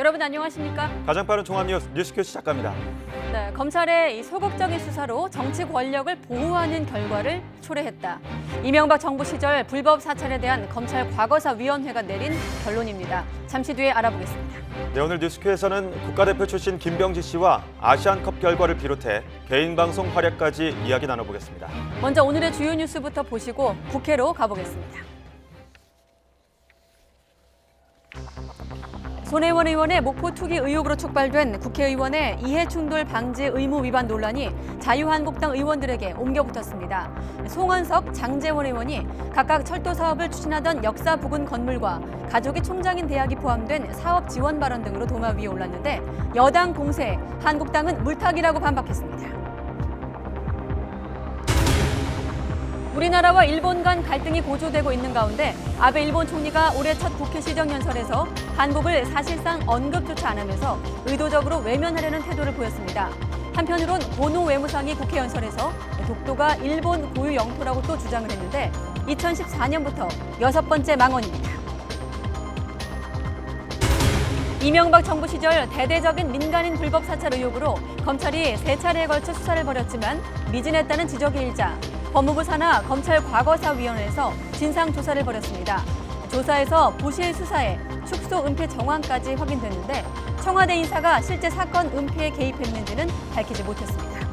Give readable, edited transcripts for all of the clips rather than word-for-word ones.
여러분 안녕하십니까? 가장 빠른 종합 뉴스큐 시작합니다. 네, 검찰의 이 소극적인 수사로 정치 권력을 보호하는 결과를 초래했다. 이명박 정부 시절 불법 사찰에 대한 검찰 과거사위원회가 내린 결론입니다. 잠시 뒤에 알아보겠습니다. 네, 오늘 뉴스큐에서는 국가대표 출신 김병지 씨와 아시안컵 결과를 비롯해 개인 방송 활약까지 이야기 나눠보겠습니다. 먼저 오늘의 주요 뉴스부터 보시고 국회로 가보겠습니다. 손혜원 의원의 목포 투기 의혹으로 촉발된 국회의원의 이해충돌 방지 의무 위반 논란이 자유한국당 의원들에게 옮겨붙었습니다. 송원석, 장제원 의원이 각각 철도 사업을 추진하던 역사 부근 건물과 가족이 총장인 대학이 포함된 사업 지원 발언 등으로 도마 위에 올랐는데 여당 공세에 한국당은 물타기라고 반박했습니다. 우리나라와 일본 간 갈등이 고조되고 있는 가운데 아베 일본 총리가 올해 첫 국회 시정연설에서 한국을 사실상 언급조차 안 하면서 의도적으로 외면하려는 태도를 보였습니다. 한편으론 보노 외무상이 국회 연설에서 독도가 일본 고유 영토라고 또 주장을 했는데 2014년부터 6번째 망언입니다. 이명박 정부 시절 대대적인 민간인 불법 사찰 의혹으로 검찰이 3차례에 걸쳐 수사를 벌였지만 미진했다는 지적이 일자 법무부 산하 검찰 과거사위원회에서 진상조사를 벌였습니다. 조사에서 부실 수사에 축소 은폐 정황까지 확인됐는데 청와대 인사가 실제 사건 은폐에 개입했는지는 밝히지 못했습니다.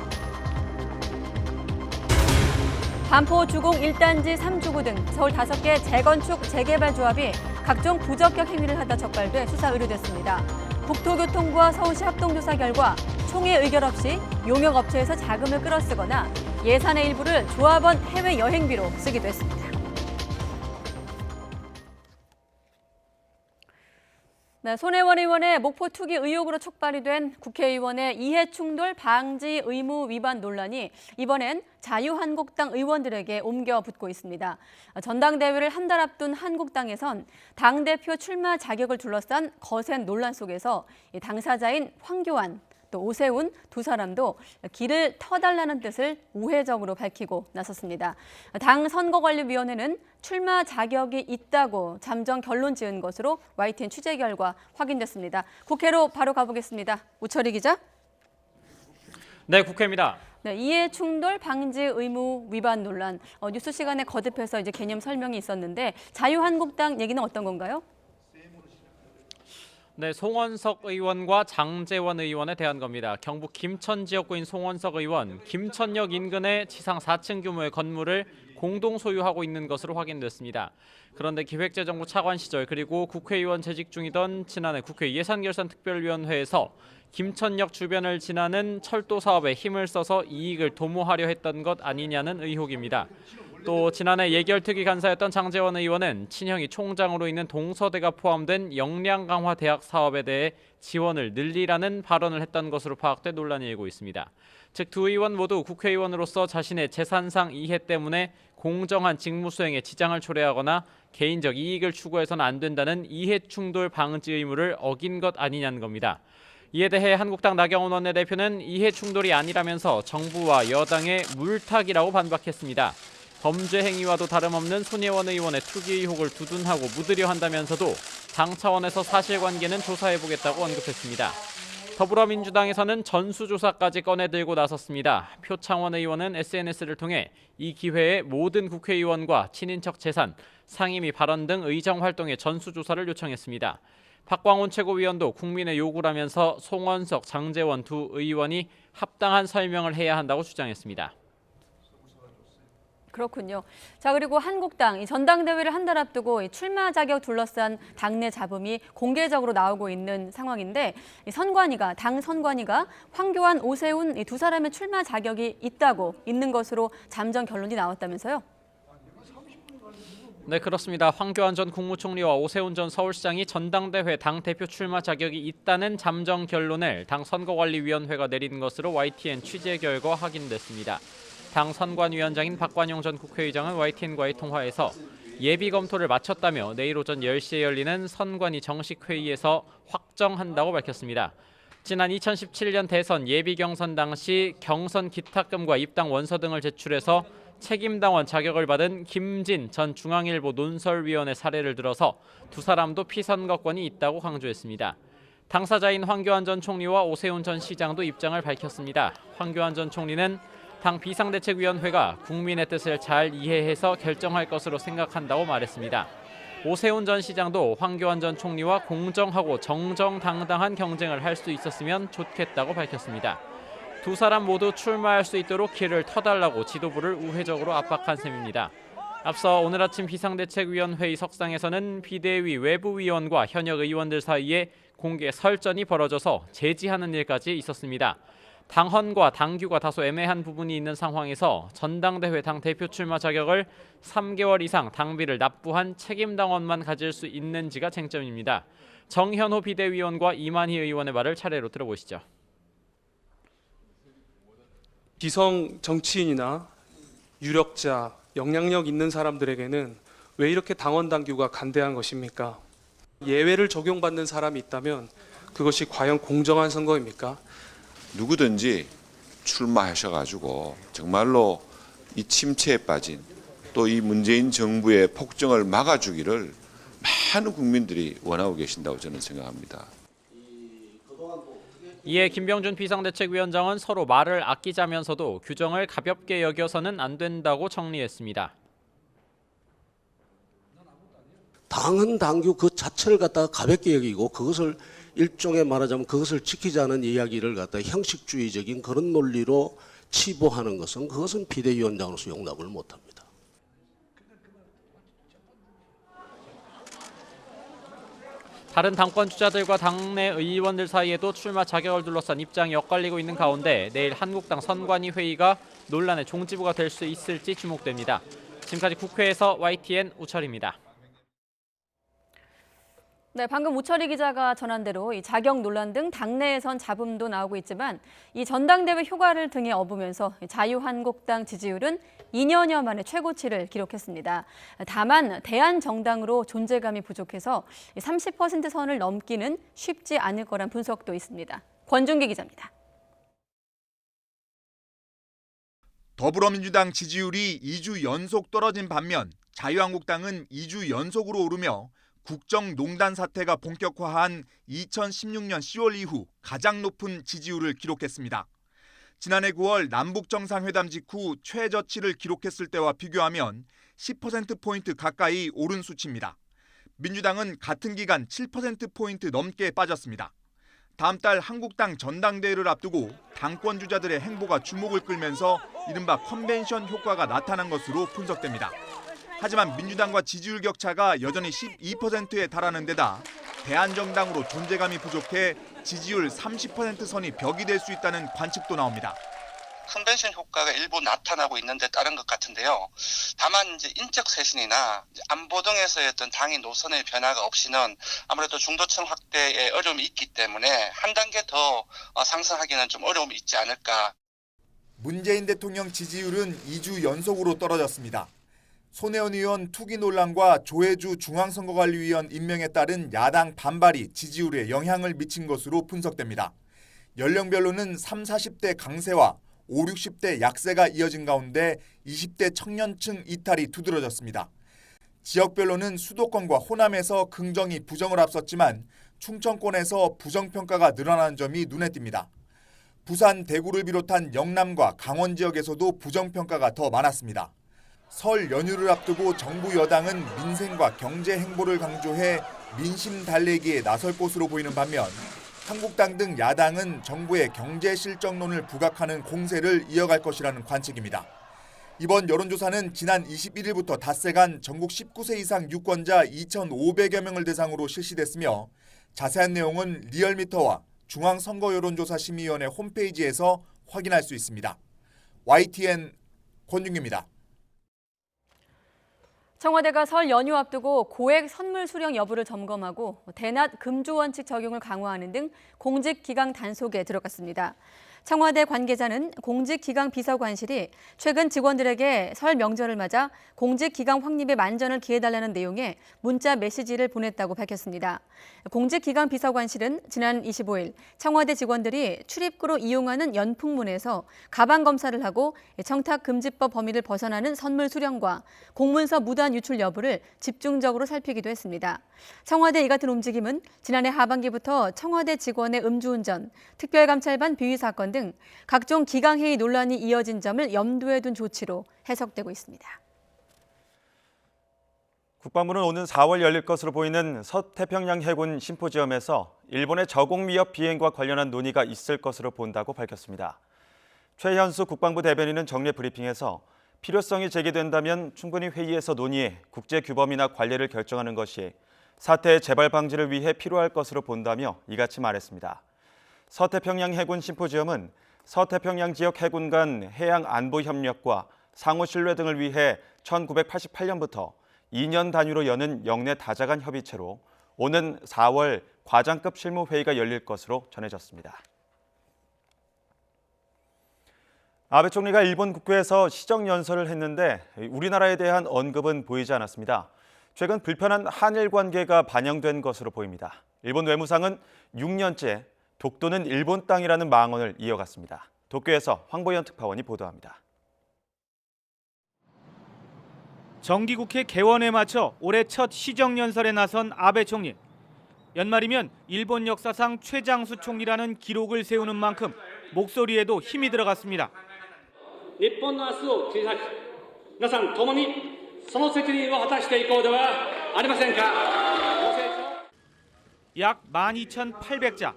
반포 주공 1단지 3주구 등 서울 5개 재건축 재개발 조합이 각종 부적격 행위를 하다 적발돼 수사 의뢰됐습니다. 국토교통부와 서울시 합동조사 결과 총회 의결 없이 용역업체에서 자금을 끌어쓰거나 예산의 일부를 조합원 해외 여행비로 쓰기도 했습니다. 네, 손혜원 의원의 목포 투기 의혹으로 촉발이 된 국회의원의 이해충돌 방지 의무 위반 논란이 이번엔 자유한국당 의원들에게 옮겨 붙고 있습니다. 전당대회를 한 달 앞둔 한국당에선 당대표 출마 자격을 둘러싼 거센 논란 속에서 당사자인 황교안, 또 오세훈 두 사람도 길을 터달라는 뜻을 우회적으로 밝히고 나섰습니다. 당 선거관리위원회는 출마 자격이 있다고 잠정 결론 지은 것으로 YTN 취재 결과 확인됐습니다. 국회로 바로 가보겠습니다. 우철희 기자. 네, 국회입니다. 네, 이해충돌 방지 의무 위반 논란. 뉴스 시간에 거듭해서 이제 개념 설명이 있었는데 자유한국당 얘기는 어떤 건가요? 네, 송원석 의원과 장제원 의원에 대한 겁니다. 경북 김천 지역구인 송원석 의원, 김천역 인근의 지상 4층 규모의 건물을 공동 소유하고 있는 것으로 확인됐습니다. 그런데 기획재정부 차관 시절 그리고 국회의원 재직 중이던 지난해 국회 예산결산특별위원회에서 김천역 주변을 지나는 철도 사업에 힘을 써서 이익을 도모하려 했던 것 아니냐는 의혹입니다. 또 지난해 예결특위 간사였던 장제원 의원은 친형이 총장으로 있는 동서대가 포함된 역량 강화 대학 사업에 대해 지원을 늘리라는 발언을 했던 것으로 파악돼 논란이 일고 있습니다. 즉 두 의원 모두 국회의원으로서 자신의 재산상 이해 때문에 공정한 직무 수행에 지장을 초래하거나 개인적 이익을 추구해서는 안 된다는 이해충돌 방지 의무를 어긴 것 아니냐는 겁니다. 이에 대해 한국당 나경원 원내대표는 이해충돌이 아니라면서 정부와 여당의 물타기라고 반박했습니다. 범죄 행위와도 다름없는 손혜원 의원의 투기 의혹을 두둔하고 묻으려 한다면서도 당 차원에서 사실관계는 조사해보겠다고 언급했습니다. 더불어민주당에서는 전수조사까지 꺼내들고 나섰습니다. 표창원 의원은 SNS를 통해 이 기회에 모든 국회의원과 친인척 재산, 상임위 발언 등 의정활동의 전수조사를 요청했습니다. 박광온 최고위원도 국민의 요구라면서 송원석, 장제원 두 의원이 합당한 설명을 해야 한다고 주장했습니다. 그렇군요. 자, 그리고 한국당 이 전당대회를 한 달 앞두고 출마 자격 둘러싼 당내 잡음이 공개적으로 나오고 있는 상황인데 당 선관위가 황교안, 오세훈 이 두 사람의 출마 자격이 있는 것으로 잠정 결론이 나왔다면서요? 네, 그렇습니다. 황교안 전 국무총리와 오세훈 전 서울시장이 전당대회 당대표 출마 자격이 있다는 잠정 결론을 당 선거관리위원회가 내린 것으로 YTN 취재 결과 확인됐습니다. 당 선관위원장인 박관용 전 국회의장은 YTN과의 통화에서 예비 검토를 마쳤다며 내일 오전 10시에 열리는 선관위 정식 회의에서 확정한다고 밝혔습니다. 지난 2017년 대선 예비 경선 당시 경선 기탁금과 입당 원서 등을 제출해서 책임당원 자격을 받은 김진 전 중앙일보 논설위원의 사례를 들어서 두 사람도 피선거권이 있다고 강조했습니다. 당사자인 황교안 전 총리와 오세훈 전 시장도 입장을 밝혔습니다. 황교안 전 총리는 당 비상대책위원회가 국민의 뜻을 잘 이해해서 결정할 것으로 생각한다고 말했습니다. 오세훈 전 시장도 황교안 전 총리와 공정하고 정정당당한 경쟁을 할 수 있었으면 좋겠다고 밝혔습니다. 두 사람 모두 출마할 수 있도록 길을 터달라고 지도부를 우회적으로 압박한 셈입니다. 앞서 오늘 아침 비상대책위원회의 석상에서는 비대위 외부위원과 현역 의원들 사이에 공개 설전이 벌어져서 제지하는 일까지 있었습니다. 당헌과 당규가 다소 애매한 부분이 있는 상황에서 전당대회 당 대표 출마 자격을 3개월 이상 당비를 납부한 책임당원만 가질 수 있는지가 쟁점입니다. 정현호 비대위원과 이만희 의원의 말을 차례로 들어보시죠. 기성 정치인이나 유력자, 영향력 있는 사람들에게는 왜 이렇게 당원 당규가 간대한 것입니까? 예외를 적용받는 사람이 있다면 그것이 과연 공정한 선거입니까? 누구든지 출마하셔가지고 정말로 이 침체에 빠진 또 이 문재인 정부의 폭정을 막아주기를 많은 국민들이 원하고 계신다고 저는 생각합니다. 이에 김병준 비상대책위원장은 서로 말을 아끼자면서도 규정을 가볍게 여겨서는 안 된다고 정리했습니다. 당헌 당규 그 자체를 갖다가 가볍게 여기고 그것을 일종의 말하자면 그것을 지키자는 이야기를 갖다가 형식주의적인 그런 논리로 치부하는 것은 그것은 비대위원장으로서 용납을 못합니다. 다른 당권 주자들과 당내 의원들 사이에도 출마 자격을 둘러싼 입장이 엇갈리고 있는 가운데 내일 한국당 선관위 회의가 논란의 종지부가 될 수 있을지 주목됩니다. 지금까지 국회에서 YTN 우철입니다. 네, 방금 우철희 기자가 전한 대로 이 자격 논란 등 당내에선 잡음도 나오고 있지만 이 전당대회 효과를 등에 업으면서 자유한국당 지지율은 2년여 만에 최고치를 기록했습니다. 다만 대한정당으로 존재감이 부족해서 30% 선을 넘기는 쉽지 않을 거란 분석도 있습니다. 권준기 기자입니다. 더불어민주당 지지율이 2주 연속 떨어진 반면 자유한국당은 2주 연속으로 오르며 국정농단 사태가 본격화한 2016년 10월 이후 가장 높은 지지율을 기록했습니다. 지난해 9월 남북정상회담 직후 최저치를 기록했을 때와 비교하면 10%포인트 가까이 오른 수치입니다. 민주당은 같은 기간 7%포인트 넘게 빠졌습니다. 다음 달 한국당 전당대회를 앞두고 당권 주자들의 행보가 주목을 끌면서 이른바 컨벤션 효과가 나타난 것으로 분석됩니다. 하지만 민주당과 지지율 격차가 여전히 12%에 달하는 데다 대한정당으로 존재감이 부족해 지지율 30% 선이 벽이 될 수 있다는 관측도 나옵니다. 컨벤션 효과가 일부 나타나고 있는 데 따른 것 같은데요. 다만 이제 인적 쇄신이나 안보 등에서의 어떤 당의 노선의 변화가 없이는 아무래도 중도층 확대에 어려움이 있기 때문에 한 단계 더 상승하기는 좀 어려움이 있지 않을까. 문재인 대통령 지지율은 2주 연속으로 떨어졌습니다. 손혜원 의원 투기 논란과 조혜주 중앙선거관리위원 임명에 따른 야당 반발이 지지율에 영향을 미친 것으로 분석됩니다. 연령별로는 3, 40대 강세와 5, 60대 약세가 이어진 가운데 20대 청년층 이탈이 두드러졌습니다. 지역별로는 수도권과 호남에서 긍정이 부정을 앞섰지만 충청권에서 부정평가가 늘어나는 점이 눈에 띕니다. 부산, 대구를 비롯한 영남과 강원 지역에서도 부정평가가 더 많았습니다. 설 연휴를 앞두고 정부 여당은 민생과 경제 행보를 강조해 민심 달래기에 나설 것으로 보이는 반면 한국당 등 야당은 정부의 경제 실정론을 부각하는 공세를 이어갈 것이라는 관측입니다. 이번 여론조사는 지난 21일부터 닷새간 전국 19세 이상 유권자 2,500여 명을 대상으로 실시됐으며 자세한 내용은 리얼미터와 중앙선거여론조사심의위원회 홈페이지에서 확인할 수 있습니다. YTN 권준기입니다. 청와대가 설 연휴 앞두고 고액 선물 수령 여부를 점검하고 대낮 금주 원칙 적용을 강화하는 등 공직 기강 단속에 들어갔습니다. 청와대 관계자는 공직기강비서관실이 최근 직원들에게 설 명절을 맞아 공직기강 확립에 만전을 기해달라는 내용의 문자 메시지를 보냈다고 밝혔습니다. 공직기강비서관실은 지난 25일 청와대 직원들이 출입구로 이용하는 연풍문에서 가방 검사를 하고 청탁금지법 범위를 벗어나는 선물 수령과 공문서 무단 유출 여부를 집중적으로 살피기도 했습니다. 청와대 이 같은 움직임은 지난해 하반기부터 청와대 직원의 음주운전, 특별감찰반 비위 사건 등 각종 기강회의 논란이 이어진 점을 염두에 둔 조치로 해석되고 있습니다. 국방부는 오는 4월 열릴 것으로 보이는 서태평양 해군 심포지엄에서 일본의 저공위협 비행과 관련한 논의가 있을 것으로 본다고 밝혔습니다. 최현수 국방부 대변인은 정례 브리핑에서 필요성이 제기된다면 충분히 회의에서 논의해 국제규범이나 관례를 결정하는 것이 사태의 재발 방지를 위해 필요할 것으로 본다며 이같이 말했습니다. 서태평양 해군 심포지엄은 서태평양 지역 해군 간 해양 안보 협력과 상호 신뢰 등을 위해 1988년부터 2년 단위로 여는 영내 다자간 협의체로 오는 4월 과장급 실무회의가 열릴 것으로 전해졌습니다. 아베 총리가 일본 국회에서 시정연설을 했는데 우리나라에 대한 언급은 보이지 않았습니다. 최근 불편한 한일 관계가 반영된 것으로 보입니다. 일본 외무상은 6년째 독도는 일본 땅이라는 망언을 이어갔습니다. 도쿄에서 황보현 특파원이 보도합니다. 정기국회 개원에 맞춰 올해 첫 시정연설에 나선 아베 총리. 연말이면 일본 역사상 최장수 총리라는 기록을 세우는 만큼 목소리에도 힘이 들어갔습니다. 日本の明日を切り裂き、皆さん共にその責任を果たしていこうではありませんか。 약 12,800자,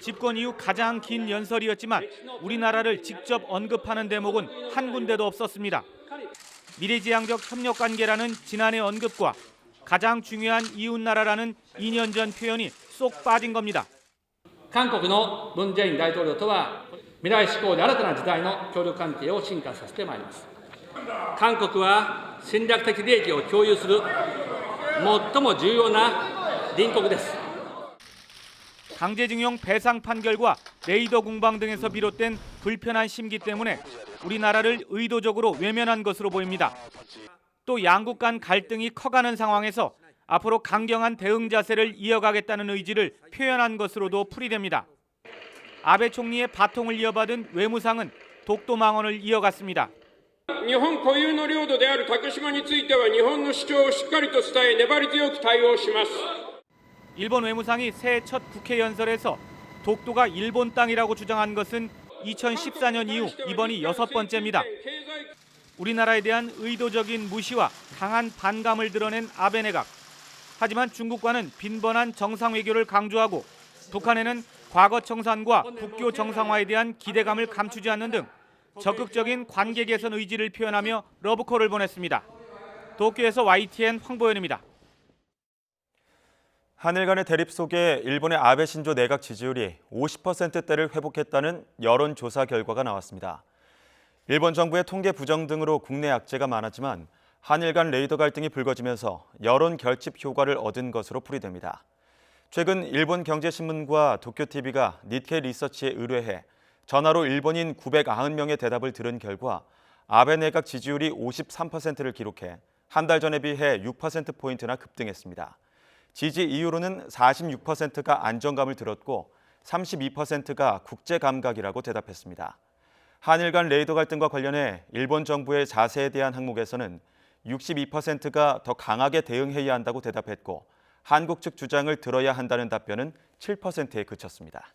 집권 이후 가장 긴 연설이었지만 우리나라를 직접 언급하는 대목은 한 군데도 없었습니다. 미래지향적 협력관계라는 지난해 언급과 가장 중요한 이웃나라라는 2년 전 표현이 쏙 빠진 겁니다. 韓国の文在寅大統領とは未来志向で新たな時代の協力関係を進化させてまいります。韓国は戦略的利益を共有する最も重要な隣国です。 강제징용 배상 판결과 레이더 공방 등에서 비롯된 불편한 심기 때문에 우리나라를 의도적으로 외면한 것으로 보입니다. 또 양국 간 갈등이 커가는 상황에서 앞으로 강경한 대응 자세를 이어가겠다는 의지를 표현한 것으로도 풀이됩니다. 아베 총리의 바통을 이어받은 외무상은 독도 망언을 이어갔습니다. 日本固有の領土である竹島については日本の主張をしっかりと伝え粘り強く対応します。 일본 외무상이 새해 첫 국회 연설에서 독도가 일본 땅이라고 주장한 것은 2014년 이후 이번이 6번째입니다. 우리나라에 대한 의도적인 무시와 강한 반감을 드러낸 아베 내각. 하지만 중국과는 빈번한 정상외교를 강조하고 북한에는 과거 청산과 국교 정상화에 대한 기대감을 감추지 않는 등 적극적인 관계 개선 의지를 표현하며 러브콜을 보냈습니다. 도쿄에서 YTN 황보현입니다. 한일 간의 대립 속에 일본의 아베 신조 내각 지지율이 50%대를 회복했다는 여론조사 결과가 나왔습니다. 일본 정부의 통계 부정 등으로 국내 악재가 많았지만 한일 간 레이더 갈등이 불거지면서 여론 결집 효과를 얻은 것으로 풀이됩니다. 최근 일본 경제신문과 도쿄TV가 니케이 리서치에 의뢰해 전화로 일본인 990명의 대답을 들은 결과 아베 내각 지지율이 53%를 기록해 한 달 전에 비해 6%포인트나 급등했습니다. 지지 이유로는 46%가 안정감을 들었고 32%가 국제 감각이라고 대답했습니다. 한일 간 레이더 갈등과 관련해 일본 정부의 자세에 대한 항목에서는 62%가 더 강하게 대응해야 한다고 대답했고 한국 측 주장을 들어야 한다는 답변은 7%에 그쳤습니다.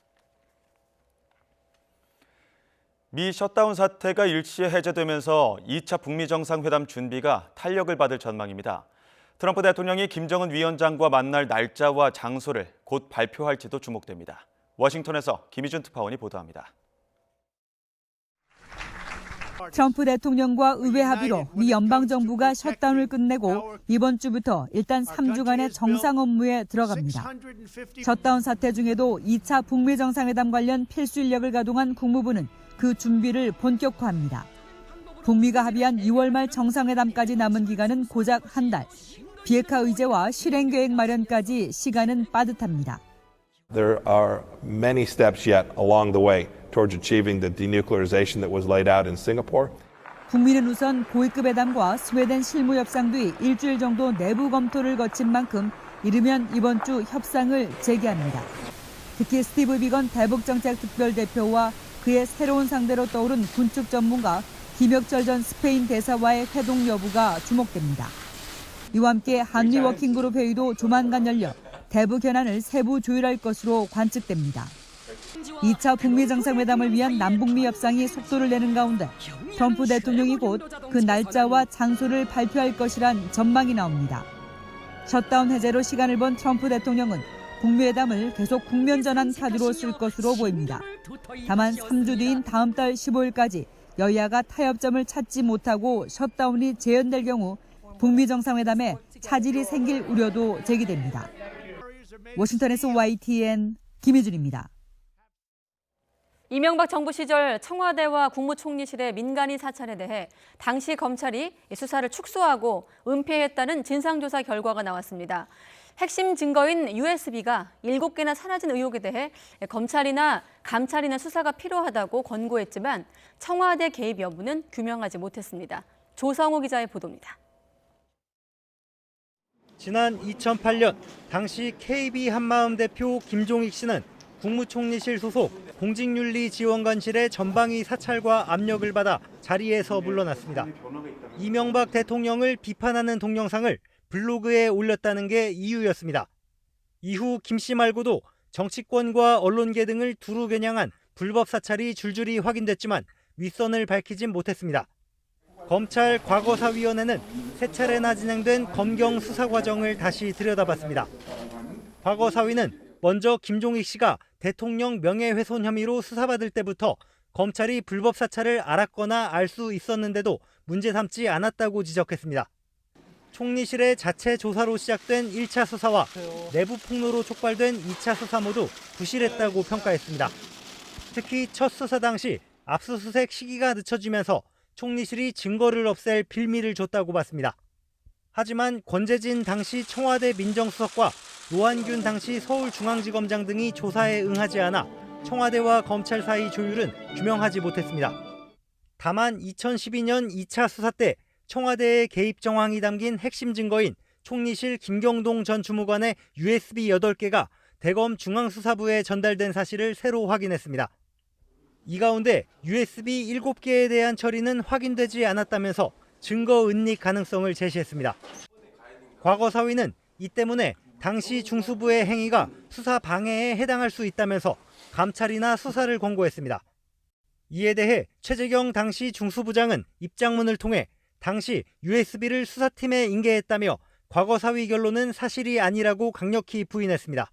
미 셧다운 사태가 일시에 해제되면서 2차 북미 정상회담 준비가 탄력을 받을 전망입니다. 트럼프 대통령이 김정은 위원장과 만날 날짜와 장소를 곧 발표할지도 주목됩니다. 워싱턴에서 김희준 특파원이 보도합니다. 트럼프 대통령과 의회 합의로 미 연방정부가 셧다운을 끝내고 이번 주부터 일단 3주간의 정상 업무에 들어갑니다. 셧다운 사태 중에도 2차 북미 정상회담 관련 필수 인력을 가동한 국무부는 그 준비를 본격화합니다. 북미가 합의한 2월 말 정상회담까지 남은 기간은 고작 한 달. 비핵화 의제와 실행 계획 마련까지 시간은 빠듯합니다. There are many steps yet along the way towards achieving the denuclearization that was laid out in Singapore. 북미는 우선 고위급 회담과 스웨덴 실무 협상 뒤 일주일 정도 내부 검토를 거친 만큼 이르면 이번 주 협상을 재개합니다. 특히 스티브 비건 대북정책 특별대표와 그의 새로운 상대로 떠오른 군축 전문가 김혁철 전 스페인 대사와의 회동 여부가 주목됩니다. 이와 함께 한미 워킹그룹 회의도 조만간 열려 대북 현안을 세부 조율할 것으로 관측됩니다. 2차 북미 정상회담을 위한 남북미 협상이 속도를 내는 가운데 트럼프 대통령이 곧 그 날짜와 장소를 발표할 것이란 전망이 나옵니다. 셧다운 해제로 시간을 번 트럼프 대통령은 북미 회담을 계속 국면 전환 카드로 쓸 것으로 보입니다. 다만 3주 뒤인 다음 달 15일까지 여야가 타협점을 찾지 못하고 셧다운이 재연될 경우 북미 정상회담에 차질이 생길 우려도 제기됩니다. 워싱턴에서 YTN 김희준입니다. 이명박 정부 시절 청와대와 국무총리실의 민간인 사찰에 대해 당시 검찰이 수사를 축소하고 은폐했다는 진상조사 결과가 나왔습니다. 핵심 증거인 USB가 7개나 사라진 의혹에 대해 검찰이나 감찰이나 수사가 필요하다고 권고했지만 청와대 개입 여부는 규명하지 못했습니다. 조성호 기자의 보도입니다. 지난 2008년 당시 KB 한마음 대표 김종익 씨는 국무총리실 소속 공직윤리지원관실의 전방위 사찰과 압력을 받아 자리에서 물러났습니다. 이명박 대통령을 비판하는 동영상을 블로그에 올렸다는 게 이유였습니다. 이후 김 씨 말고도 정치권과 언론계 등을 두루 겨냥한 불법 사찰이 줄줄이 확인됐지만 윗선을 밝히진 못했습니다. 검찰 과거사위원회는 세 차례나 진행된 검경 수사 과정을 다시 들여다봤습니다. 과거사위는 먼저 김종익 씨가 대통령 명예훼손 혐의로 수사받을 때부터 검찰이 불법 사찰을 알았거나 알 수 있었는데도 문제 삼지 않았다고 지적했습니다. 총리실의 자체 조사로 시작된 1차 수사와 내부 폭로로 촉발된 2차 수사 모두 부실했다고 평가했습니다. 특히 첫 수사 당시 압수수색 시기가 늦춰지면서 총리실이 증거를 없앨 빌미를 줬다고 봤습니다. 하지만 권재진 당시 청와대 민정수석과 노한균 당시 서울중앙지검장 등이 조사에 응하지 않아 청와대와 검찰 사이 조율은 규명하지 못했습니다. 다만 2012년 2차 수사 때 청와대의 개입 정황이 담긴 핵심 증거인 총리실 김경동 전 주무관의 USB 8개가 대검 중앙수사부에 전달된 사실을 새로 확인했습니다. 이 가운데 USB 7개에 대한 처리는 확인되지 않았다면서 증거 은닉 가능성을 제시했습니다. 과거사위는 이 때문에 당시 중수부의 행위가 수사 방해에 해당할 수 있다면서 감찰이나 수사를 권고했습니다. 이에 대해 최재경 당시 중수부장은 입장문을 통해 당시 USB를 수사팀에 인계했다며 과거사위 결론은 사실이 아니라고 강력히 부인했습니다.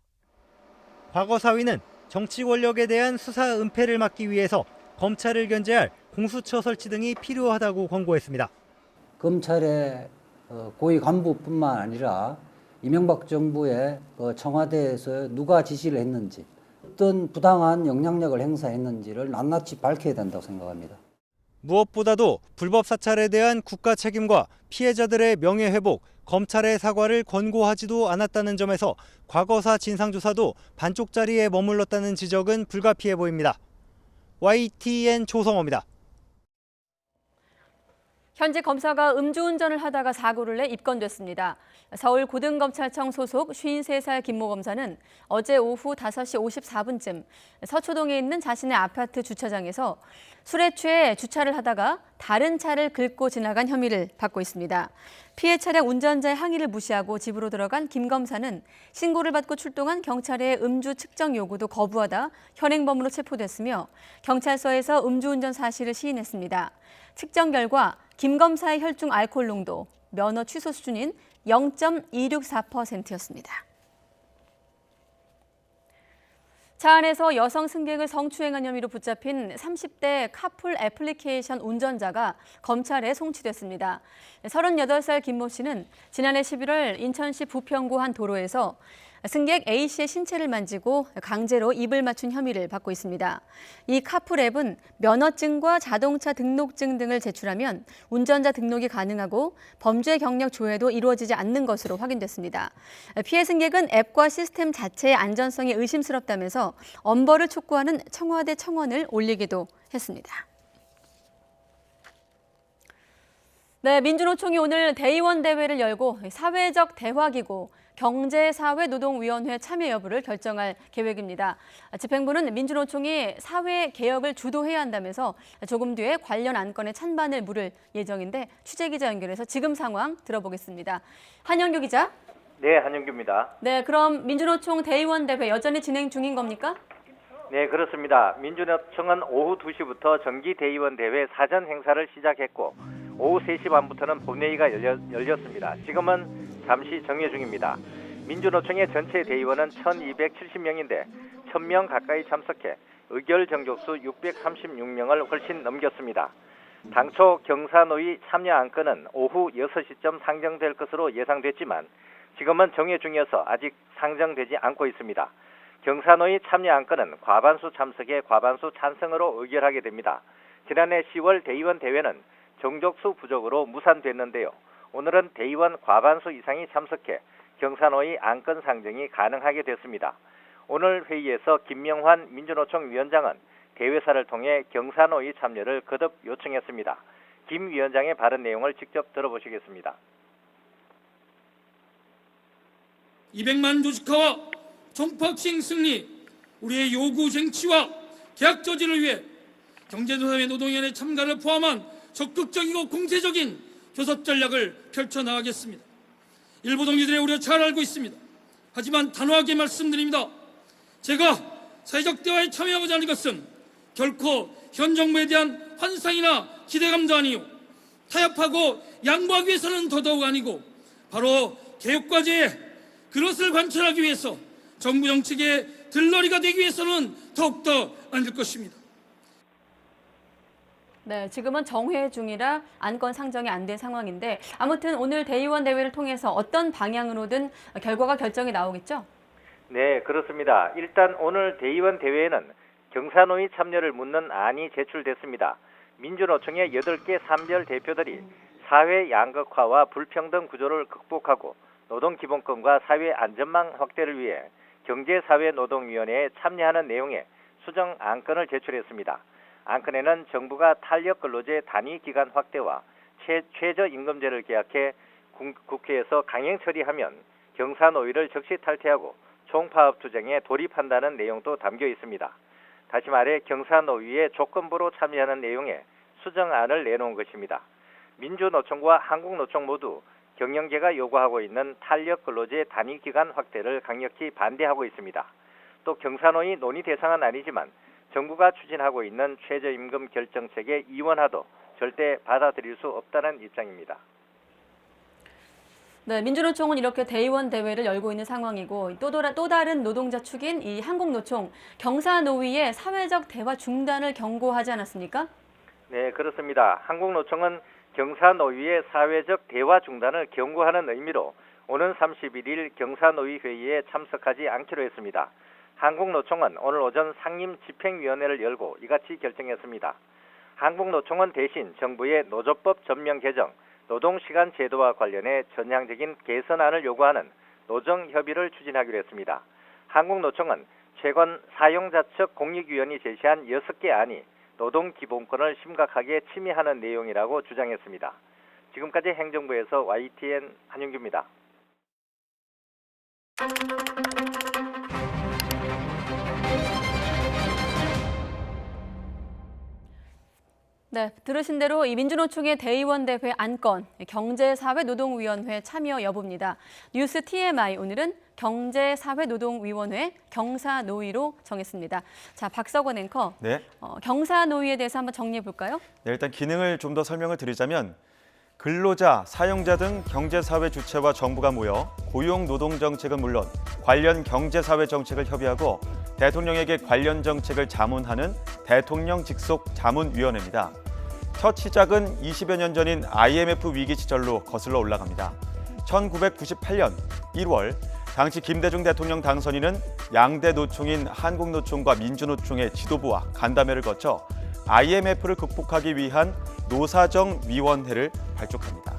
과거사위는 정치 권력에 대한 수사 은폐를 막기 위해서 검찰을 견제할 공수처 설치 등이 필요하다고 권고했습니다. 검찰의 고위 간부뿐만 아니라 이명박 정부의 청와대에서 누가 지시를 했는지 어떤 부당한 영향력을 행사했는지를 낱낱이 밝혀야 된다고 생각합니다. 무엇보다도 불법 사찰에 대한 국가 책임과 피해자들의 명예회복, 검찰의 사과를 권고하지도 않았다는 점에서 과거사 진상조사도 반쪽짜리에 머물렀다는 지적은 불가피해 보입니다. YTN 조성호입니다. 현재 검사가 음주운전을 하다가 사고를 내 입건됐습니다. 서울고등검찰청 소속 53살 김모 검사는 어제 오후 5시 54분쯤 서초동에 있는 자신의 아파트 주차장에서 술에 취해 주차를 하다가 다른 차를 긁고 지나간 혐의를 받고 있습니다. 피해 차량 운전자의 항의를 무시하고 집으로 들어간 김 검사는 신고를 받고 출동한 경찰의 음주 측정 요구도 거부하다 현행범으로 체포됐으며 경찰서에서 음주운전 사실을 시인했습니다. 측정 결과 김 검사의 혈중 알코올 농도 면허 취소 수준인 0.264%였습니다. 차 안에서 여성 승객을 성추행한 혐의로 붙잡힌 30대 카풀 애플리케이션 운전자가 검찰에 송치됐습니다. 38살 김모 씨는 지난해 11월 인천시 부평구 한 도로에서 승객 A씨의 신체를 만지고 강제로 입을 맞춘 혐의를 받고 있습니다. 이 카풀 앱은 면허증과 자동차 등록증 등을 제출하면 운전자 등록이 가능하고 범죄 경력 조회도 이루어지지 않는 것으로 확인됐습니다. 피해 승객은 앱과 시스템 자체의 안전성이 의심스럽다면서 엄벌을 촉구하는 청와대 청원을 올리기도 했습니다. 네, 민주노총이 오늘 대의원 대회를 열고 사회적 대화기구 경제사회노동위원회 참여 여부를 결정할 계획입니다. 집행부는 민주노총이 사회 개혁을 주도해야 한다면서 조금 뒤에 관련 안건에 찬반을 물을 예정인데 취재기자 연결해서 지금 상황 들어보겠습니다. 한영규 기자. 네, 한영규입니다. 네, 그럼 민주노총 대의원 대회 여전히 진행 중인 겁니까? 네, 그렇습니다. 민주노총은 오후 2시부터 정기 대의원 대회 사전 행사를 시작했고 오후 3시 반부터는 본회의가 열렸습니다. 지금은 잠시 정회 중입니다. 민주노총의 전체 대의원은 1270명인데 1000명 가까이 참석해 의결 정족수 636명을 훨씬 넘겼습니다. 당초 경사노위 참여 안건은 오후 6시쯤 상정될 것으로 예상됐지만 지금은 정회 중이어서 아직 상정되지 않고 있습니다. 경사노위 참여 안건은 과반수 참석에 과반수 찬성으로 의결하게 됩니다. 지난해 10월 대의원 대회는 정족수 부족으로 무산됐는데요. 오늘은 대의원 과반수 이상이 참석해 경사노위 안건 상정이 가능하게 됐습니다. 오늘 회의에서 김명환 민주노총 위원장은 대회사를 통해 경사노위 참여를 거듭 요청했습니다. 김 위원장의 발언 내용을 직접 들어보시겠습니다. 200만 조직화와 정파학생 승리, 우리의 요구 쟁취와 계약 저지를 위해 경제사회 노동위원회 참가를 포함한 적극적이고 공세적인 교섭 전략을 펼쳐나가겠습니다. 일부 동지들의 우려 잘 알고 있습니다. 하지만 단호하게 말씀드립니다. 제가 사회적 대화에 참여하고자 하는 것은 결코 현 정부에 대한 환상이나 기대감도 아니요 타협하고 양보하기 위해서는 더더욱 아니고 바로 개혁과제에 그것을 관철하기 위해서 정부 정책의 들러리가 되기 위해서는 더욱더 아닐 것입니다. 네, 지금은 정회 중이라 안건 상정이 안 된 상황인데 아무튼 오늘 대의원 대회를 통해서 어떤 방향으로든 결과가 결정이 나오겠죠? 네, 그렇습니다. 일단 오늘 대의원 대회에는 경사노위 참여를 묻는 안이 제출됐습니다. 민주노총의 8개 산별 대표들이 사회 양극화와 불평등 구조를 극복하고 노동기본권과 사회 안전망 확대를 위해 경제사회노동위원회에 참여하는 내용의 수정 안건을 제출했습니다. 안건에는 정부가 탄력근로제 단위기간 확대와 최저임금제를 계약해 국회에서 강행 처리하면 경사노위를 즉시 탈퇴하고 총파업 투쟁에 돌입한다는 내용도 담겨 있습니다. 다시 말해 경사노위에 조건부로 참여하는 내용의 수정안을 내놓은 것입니다. 민주노총과 한국노총 모두 경영계가 요구하고 있는 탄력근로제 단위기간 확대를 강력히 반대하고 있습니다. 또 경사노위 논의 대상은 아니지만 정부가 추진하고 있는 최저임금 결정책의 이원화도 절대 받아들일 수 없다는 입장입니다. 네, 민주노총은 이렇게 대의원 대회를 열고 있는 상황이고 또 다른 노동자 축인 이 한국노총 경사노위의 사회적 대화 중단을 경고하지 않았습니까? 네, 그렇습니다. 한국노총은 경사노위의 사회적 대화 중단을 경고하는 의미로 오는 31일 경사노위 회의에 참석하지 않기로 했습니다. 한국노총은 오늘 오전 상임집행위원회를 열고 이같이 결정했습니다. 한국노총은 대신 정부의 노조법 전면 개정, 노동시간 제도와 관련해 전향적인 개선안을 요구하는 노정협의를 추진하기로 했습니다. 한국노총은 최근 사용자 측 공익위원이 제시한 6개 안이 노동기본권을 심각하게 침해하는 내용이라고 주장했습니다. 지금까지 행정부에서 YTN 한윤규입니다. 네, 들으신 대로 이 민주노총의 대의원 대회 안건 경제사회노동위원회 참여 여부입니다. 뉴스 TMI 오늘은 경제사회노동위원회 경사노위로 정했습니다. 자, 박석원 앵커. 네. 경사노위에 대해서 한번 정리해 볼까요? 네, 일단 기능을 좀 더 설명을 드리자면 근로자, 사용자 등 경제사회 주체와 정부가 모여 고용노동정책은 물론 관련 경제사회 정책을 협의하고 대통령에게 관련 정책을 자문하는 대통령 직속 자문위원회입니다. 첫 시작은 20여 년 전인 IMF 위기 시절로 거슬러 올라갑니다. 1998년 1월 당시 김대중 대통령 당선인은 양대 노총인 한국노총과 민주노총의 지도부와 간담회를 거쳐 IMF를 극복하기 위한 노사정위원회를 발족합니다.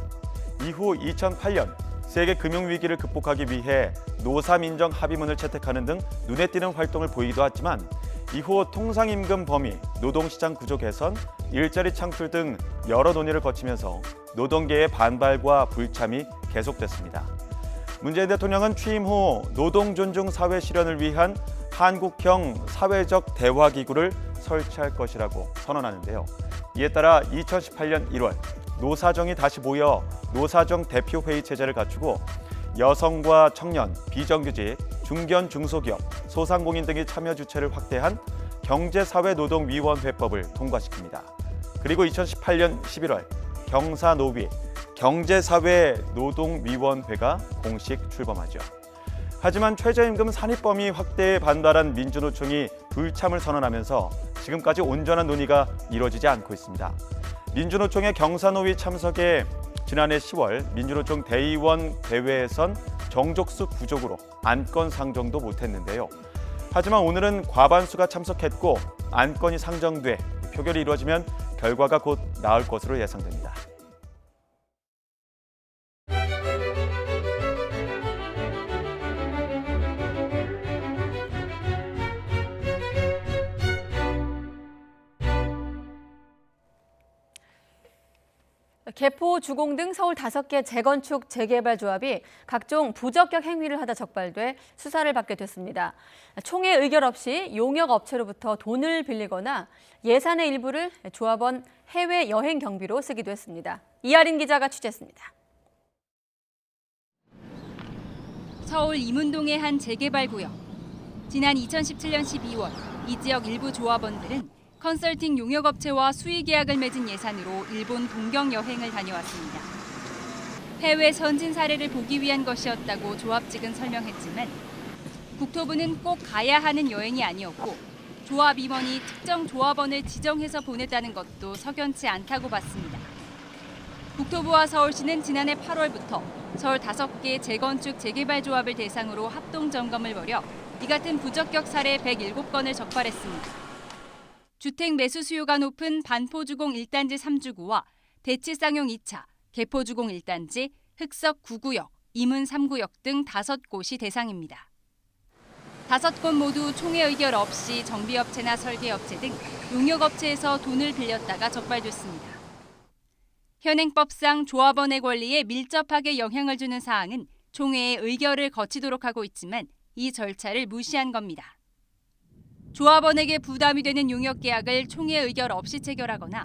이후 2008년 세계 금융위기를 극복하기 위해 노사민정 합의문을 채택하는 등 눈에 띄는 활동을 보이기도 했지만 이후 통상임금 범위, 노동시장 구조 개선, 일자리 창출 등 여러 논의를 거치면서 노동계의 반발과 불참이 계속됐습니다. 문재인 대통령은 취임 후 노동존중 사회 실현을 위한 한국형 사회적 대화기구를 설치할 것이라고 선언하는데요. 이에 따라 2018년 1월 노사정이 다시 모여 노사정 대표회의 체제를 갖추고 여성과 청년, 비정규직, 중견 중소기업, 소상공인 등이 참여 주체를 확대한 경제사회노동위원회법을 통과시킵니다. 그리고 2018년 11월 경사노위, 경제사회노동위원회가 공식 출범하죠. 하지만 최저임금 산입 범위 확대에 반발한 민주노총이 불참을 선언하면서 지금까지 온전한 논의가 이루어지지 않고 있습니다. 민주노총의 경사노위 참석에 지난해 10월 민주노총 대의원 대회에선 정족수 부족으로 안건 상정도 못했는데요. 하지만 오늘은 과반수가 참석했고 안건이 상정돼 표결이 이루어지면 결과가 곧 나올 것으로 예상됩니다. 개포, 주공 등 서울 5개 재건축 재개발 조합이 각종 부적격 행위를 하다 적발돼 수사를 받게 됐습니다. 총회 의결 없이 용역 업체로부터 돈을 빌리거나 예산의 일부를 조합원 해외 여행 경비로 쓰기도 했습니다. 이하린 기자가 취재했습니다. 서울 이문동의 한 재개발 구역. 지난 2017년 12월 이 지역 일부 조합원들은 컨설팅 용역업체와 수의 계약을 맺은 예산으로 일본 동경 여행을 다녀왔습니다. 해외 선진 사례를 보기 위한 것이었다고 조합 측은 설명했지만 국토부는 꼭 가야 하는 여행이 아니었고 조합 임원이 특정 조합원을 지정해서 보냈다는 것도 석연치 않다고 봤습니다. 국토부와 서울시는 지난해 8월부터 서울 5개 재건축 재개발 조합을 대상으로 합동 점검을 벌여 이 같은 부적격 사례 107건을 적발했습니다. 주택 매수 수요가 높은 반포주공 1단지 3주구와 대치쌍용 2차, 개포주공 1단지, 흑석 9구역, 이문 3구역 등 5곳이 대상입니다. 5곳 모두 총회 의결 없이 정비업체나 설계업체 등 용역업체에서 돈을 빌렸다가 적발됐습니다. 현행법상 조합원의 권리에 밀접하게 영향을 주는 사항은 총회의 의결을 거치도록 하고 있지만 이 절차를 무시한 겁니다. 조합원에게 부담이 되는 용역 계약을 총회 의결 없이 체결하거나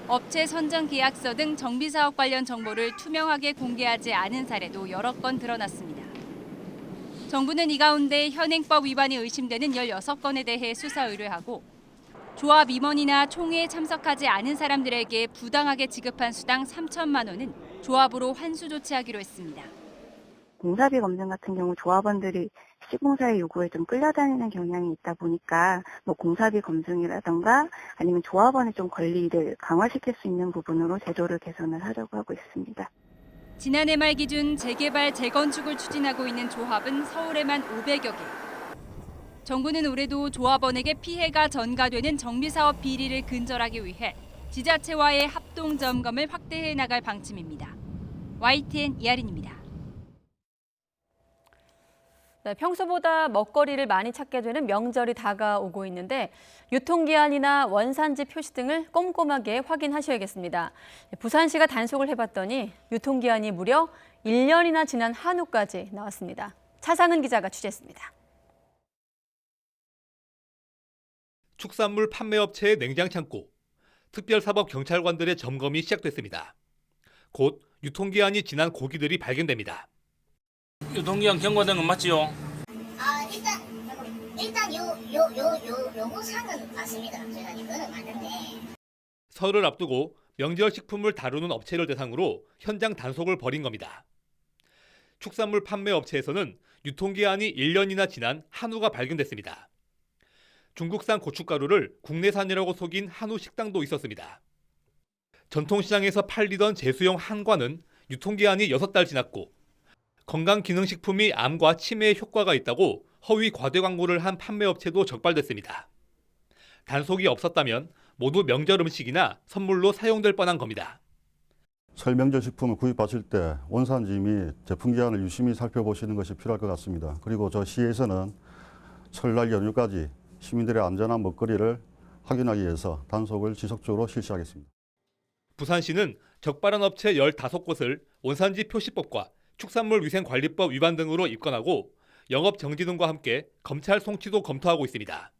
업체 선정 계약서 등 정비사업 관련 정보를 투명하게 공개하지 않은 사례도 여러 건 드러났습니다. 정부는 이 가운데 현행법 위반이 의심되는 16건에 대해 수사 의뢰하고 조합 임원이나 총회에 참석하지 않은 사람들에게 부당하게 지급한 수당 3천만 원은 조합으로 환수 조치하기로 했습니다. 공사비 검증 같은 경우 조합원들이 시공사의 요구에 좀 끌려다니는 경향이 있다 보니까 공사비 검증이라던가 아니면 조합원의 좀 권리를 강화시킬 수 있는 부분으로 제도를 개선을 하려고 하고 있습니다. 지난해 말 기준 재개발, 재건축을 추진하고 있는 조합은 서울에만 500여 개. 정부는 올해도 조합원에게 피해가 전가되는 정비사업 비리를 근절하기 위해 지자체와의 합동 점검을 확대해 나갈 방침입니다. YTN 이하린입니다. 네, 평소보다 먹거리를 많이 찾게 되는 명절이 다가오고 있는데 유통기한이나 원산지 표시 등을 꼼꼼하게 확인하셔야겠습니다. 부산시가 단속을 해봤더니 유통기한이 무려 1년이나 지난 한우까지 나왔습니다. 차상은 기자가 취재했습니다. 축산물 판매업체의 냉장창고, 특별사법경찰관들의 점검이 시작됐습니다. 곧 유통기한이 지난 고기들이 발견됩니다. 유통기한 경과된 건 맞지요? 일단 요구사항은 맞습니다. 제가 이거는 맞는데. 설을 앞두고 명절 식품을 다루는 업체를 대상으로 현장 단속을 벌인 겁니다. 축산물 판매업체에서는 유통기한이 1년이나 지난 한우가 발견됐습니다. 중국산 고춧가루를 국내산이라고 속인 한우 식당도 있었습니다. 전통시장에서 팔리던 제수용 한과는 유통기한이 6달 지났고 건강기능식품이 암과 치매에 효과가 있다고 허위 과대 광고를 한 판매업체도 적발됐습니다. 단속이 없었다면 모두 명절 음식이나 선물로 사용될 뻔한 겁니다. 설 명절 식품을 구입하실 때 원산지 및 제품 기한을 유심히 살펴보시는 것이 필요할 것 같습니다. 그리고 저 시에서는 설날 연휴까지 시민들의 안전한 먹거리를 확인하기 위해서 단속을 지속적으로 실시하겠습니다. 부산시는 적발한 업체 15곳을 원산지 표시법과 축산물위생관리법 위반 등으로 입건하고 영업 정지 등과 함께 검찰 송치도 검토하고 있습니다.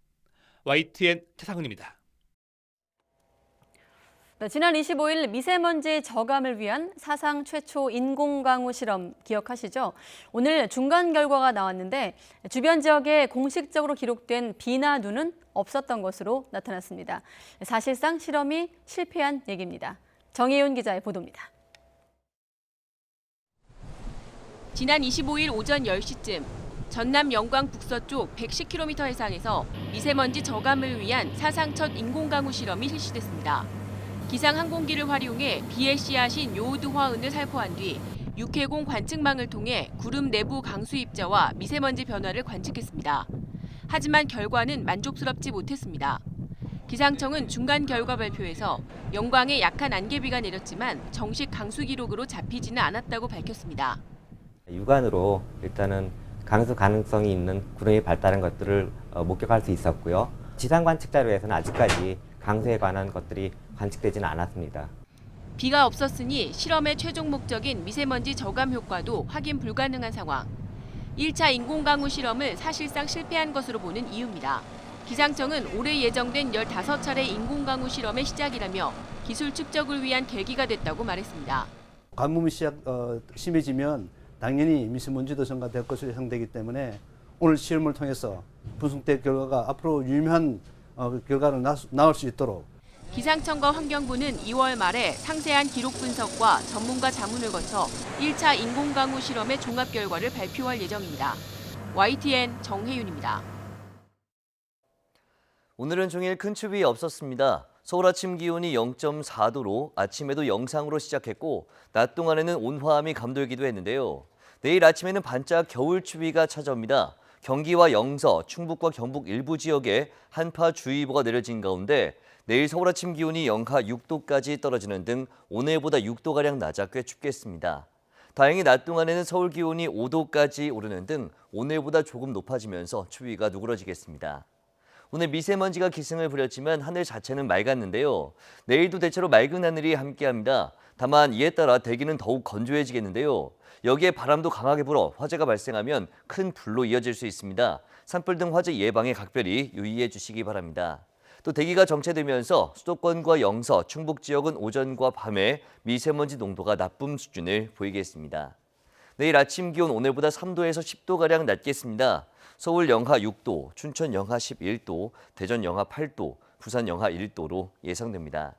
YTN 최상은입니다. 네, 지난 25일 미세먼지 저감을 위한 사상 최초 인공강우 실험 기억하시죠? 오늘 중간 결과가 나왔는데 주변 지역에 공식적으로 기록된 비나 눈은 없었던 것으로 나타났습니다. 사실상 실험이 실패한 얘기입니다. 정혜윤 기자의 보도입니다. 지난 25일 오전 10시쯤 전남 영광 북서쪽 110km 해상에서 미세먼지 저감을 위한 사상 첫 인공강우 실험이 실시됐습니다. 기상 항공기를 활용해 비의 씨앗인 요오드 화흔을 살포한 뒤 육해공 관측망을 통해 구름 내부 강수 입자와 미세먼지 변화를 관측했습니다. 하지만 결과는 만족스럽지 못했습니다. 기상청은 중간 결과 발표에서 영광에 약한 안개비가 내렸지만 정식 강수 기록으로 잡히지는 않았다고 밝혔습니다. 육안으로 일단은 강수 가능성이 있는 구름이 발달한 것들을 목격할 수 있었고요. 지상 관측 자료에서는 아직까지 강수에 관한 것들이 관측되지는 않았습니다. 비가 없었으니 실험의 최종 목적인 미세먼지 저감 효과도 확인 불가능한 상황. 1차 인공강우 실험을 사실상 실패한 것으로 보는 이유입니다. 기상청은 올해 예정된 15차례 인공강우 실험의 시작이라며 기술 축적을 위한 계기가 됐다고 말했습니다. 가뭄이 심해지면 당연히 미세먼지도 증가될 것으로 예상되기 때문에 오늘 실험을 통해서 분석된 결과가 앞으로 유의미한 결과를 나올 수 있도록 기상청과 환경부는 2월 말에 상세한 기록 분석과 전문가 자문을 거쳐 1차 인공강우 실험의 종합 결과를 발표할 예정입니다. YTN 정혜윤입니다. 오늘은 종일 큰 추위 없었습니다. 서울 아침 기온이 0.4도로 아침에도 영상으로 시작했고 낮 동안에는 온화함이 감돌기도 했는데요. 내일 아침에는 반짝 겨울 추위가 찾아옵니다. 경기와 영서, 충북과 경북 일부 지역에 한파주의보가 내려진 가운데 내일 서울 아침 기온이 영하 6도까지 떨어지는 등 오늘보다 6도가량 낮아 꽤 춥겠습니다. 다행히 낮 동안에는 서울 기온이 5도까지 오르는 등 오늘보다 조금 높아지면서 추위가 누그러지겠습니다. 오늘 미세먼지가 기승을 부렸지만 하늘 자체는 맑았는데요. 내일도 대체로 맑은 하늘이 함께합니다. 다만 이에 따라 대기는 더욱 건조해지겠는데요. 여기에 바람도 강하게 불어 화재가 발생하면 큰 불로 이어질 수 있습니다. 산불 등 화재 예방에 각별히 유의해 주시기 바랍니다. 또 대기가 정체되면서 수도권과 영서, 충북 지역은 오전과 밤에 미세먼지 농도가 나쁨 수준을 보이겠습니다. 내일 아침 기온 오늘보다 3도에서 10도가량 낮겠습니다. 서울 영하 6도, 춘천 영하 11도, 대전 영하 8도, 부산 영하 1도로 예상됩니다.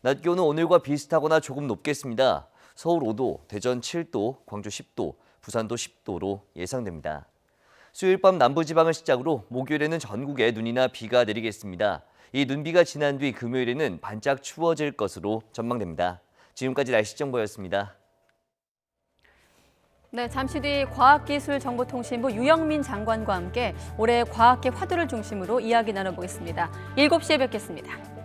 낮 기온은 오늘과 비슷하거나 조금 높겠습니다. 서울 5도, 대전 7도, 광주 10도, 부산도 10도로 예상됩니다. 수요일 밤 남부지방을 시작으로 목요일에는 전국에 눈이나 비가 내리겠습니다. 이 눈비가 지난 뒤 금요일에는 반짝 추워질 것으로 전망됩니다. 지금까지 날씨 정보였습니다. 네, 잠시 뒤 과학기술정보통신부 유영민 장관과 함께 올해 과학계 화두를 중심으로 이야기 나눠보겠습니다. 7시에 뵙겠습니다.